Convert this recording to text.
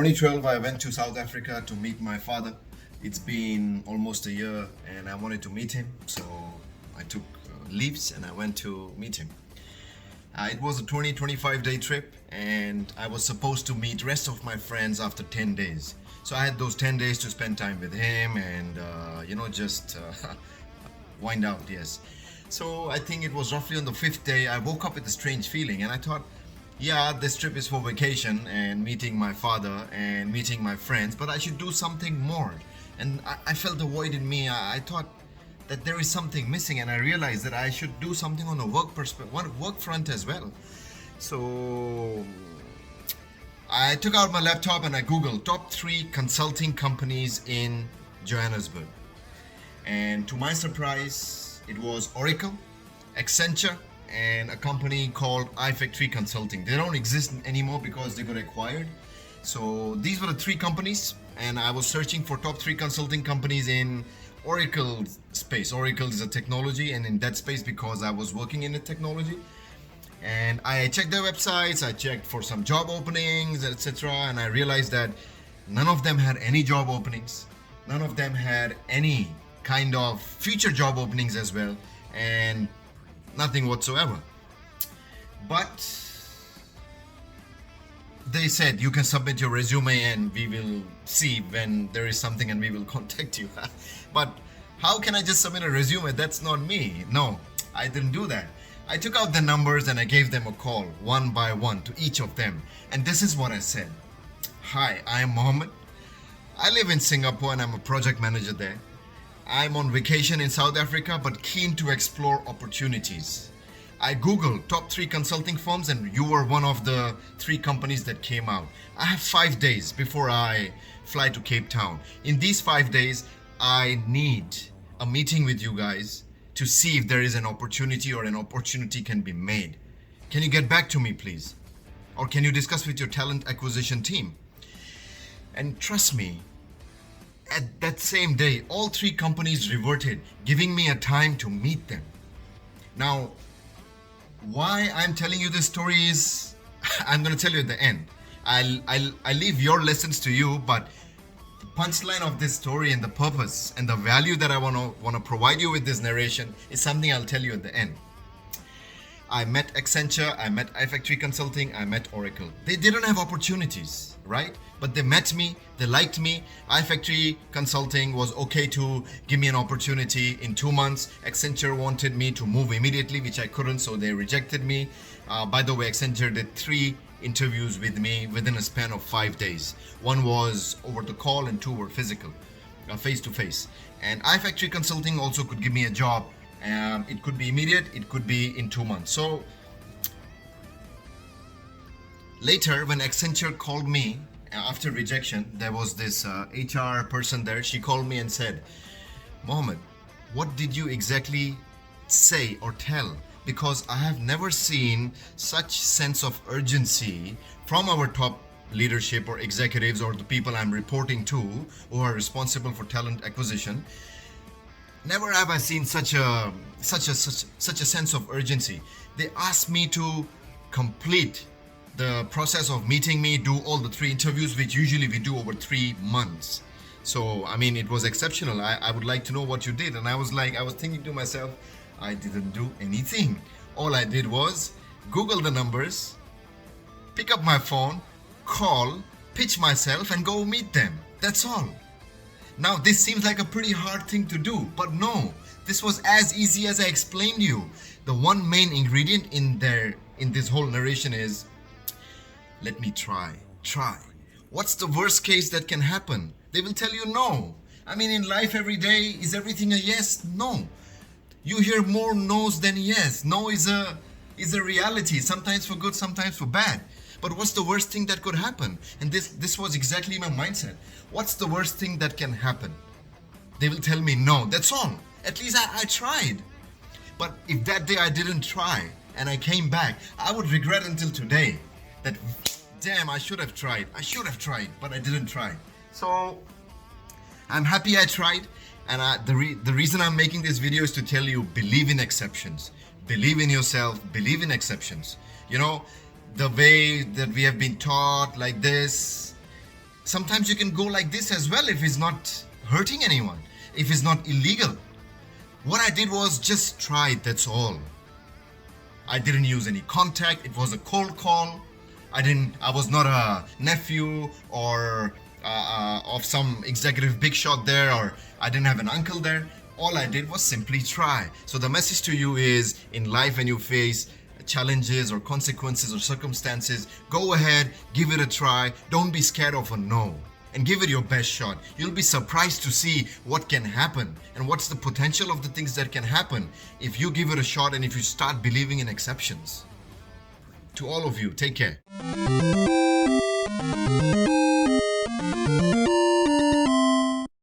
2012, I went to South Africa to meet my father. It's been almost a year and I wanted to meet him, so I took leaves and I went to meet him. It was a 25 day trip and I was supposed to meet rest of my friends after 10 days. So I had those 10 days to spend time with him and just wind out, yes. So I think it was roughly on the fifth day I woke up with a strange feeling and I thought, yeah, this trip is for vacation and meeting my father and meeting my friends, but I should do something more. And I felt a void in me. I thought that there is something missing, and I realized that I should do something on a work front as well. So I took out my laptop and I googled top 3 consulting companies in Johannesburg. And to my surprise, it was Oracle, Accenture, and a company called iFactory Consulting. They don't exist anymore because they got acquired. So these were the 3 companies, and I was searching for top 3 consulting companies in Oracle space. Oracle is a technology, and in that space because I was working in the technology. And I checked their websites, I checked for some job openings, etc. And I realized that none of them had any job openings. None of them had any kind of future job openings as well. And nothing whatsoever. But they said you can submit your resume and we will see when there is something and we will contact you. But how can I just submit a resume? That's not me. No, I didn't do that. I took out the numbers and I gave them a call one by one to each of them. And this is what I said. Hi, I am Mohammed. I live in Singapore and I'm a project manager there. I'm on vacation in South Africa but keen to explore opportunities. I googled top 3 consulting firms and you were one of the 3 companies that came out. I have 5 days before I fly to Cape Town. In these 5 days, I need a meeting with you guys to see if there is an opportunity or an opportunity can be made. Can you get back to me, please? Or can you discuss with your talent acquisition team? And trust me, at that same day, all 3 companies reverted, giving me a time to meet them. Now, why I'm telling you this story is, I'm going to tell you at the end. I'll leave your lessons to you, but the punchline of this story and the purpose and the value that I want to provide you with this narration is something I'll tell you at the end. I met Accenture, I met iFactory Consulting, I met Oracle. They didn't have opportunities, right? But they met me, they liked me. iFactory Consulting was okay to give me an opportunity in 2 months. Accenture wanted me to move immediately, which I couldn't, so they rejected me. By the way, Accenture did 3 interviews with me within a span of 5 days. 1 was over the call and 2 were physical, face-to-face. And iFactory Consulting also could give me a job. It could be immediate, it could be in 2 months. So later, when Accenture called me after rejection, there was this HR person there. She called me and said, Mohammed, what did you exactly say or tell? Because I have never seen such sense of urgency from our top leadership or executives or the people I'm reporting to who are responsible for talent acquisition. Never have I seen such a sense of urgency. They asked me to complete the process of meeting me, do all the 3 interviews, which usually we do over 3 months. So, I mean, it was exceptional. I would like to know what you did. And I was thinking to myself, I didn't do anything. All I did was Google the numbers, pick up my phone, call, pitch myself and go meet them. That's all. Now, this seems like a pretty hard thing to do, but no, this was as easy as I explained you. The one main ingredient in this whole narration is, let me try. What's the worst case that can happen? They will tell you no. I mean, in life every day, is everything a yes? No. You hear more no's than yes. No is a reality, sometimes for good, sometimes for bad. But what's the worst thing that could happen? And this was exactly my mindset. What's the worst thing that can happen? They will tell me no. That's all. At least I tried. But if that day I didn't try and I came back, I would regret until today that, damn, I should have tried, but I didn't try. So I'm happy I tried. And the reason I'm making this video is to tell you, believe in exceptions. Believe in yourself, believe in exceptions. You know, the way that we have been taught like this, Sometimes you can go like this as well if it's not hurting anyone, if it's not illegal. What I did was just try it, that's all. I didn't use any contact. It was a cold call. I was not a nephew or of some executive big shot there, or I didn't have an uncle there. All I did was simply try. So the message to you is, in life when you face challenges or consequences or circumstances, go ahead, give it a try. Don't be scared of a no, and give it your best shot. You'll be surprised to see what can happen and what's the potential of the things that can happen if you give it a shot and if you start believing in exceptions. To all of you, take care.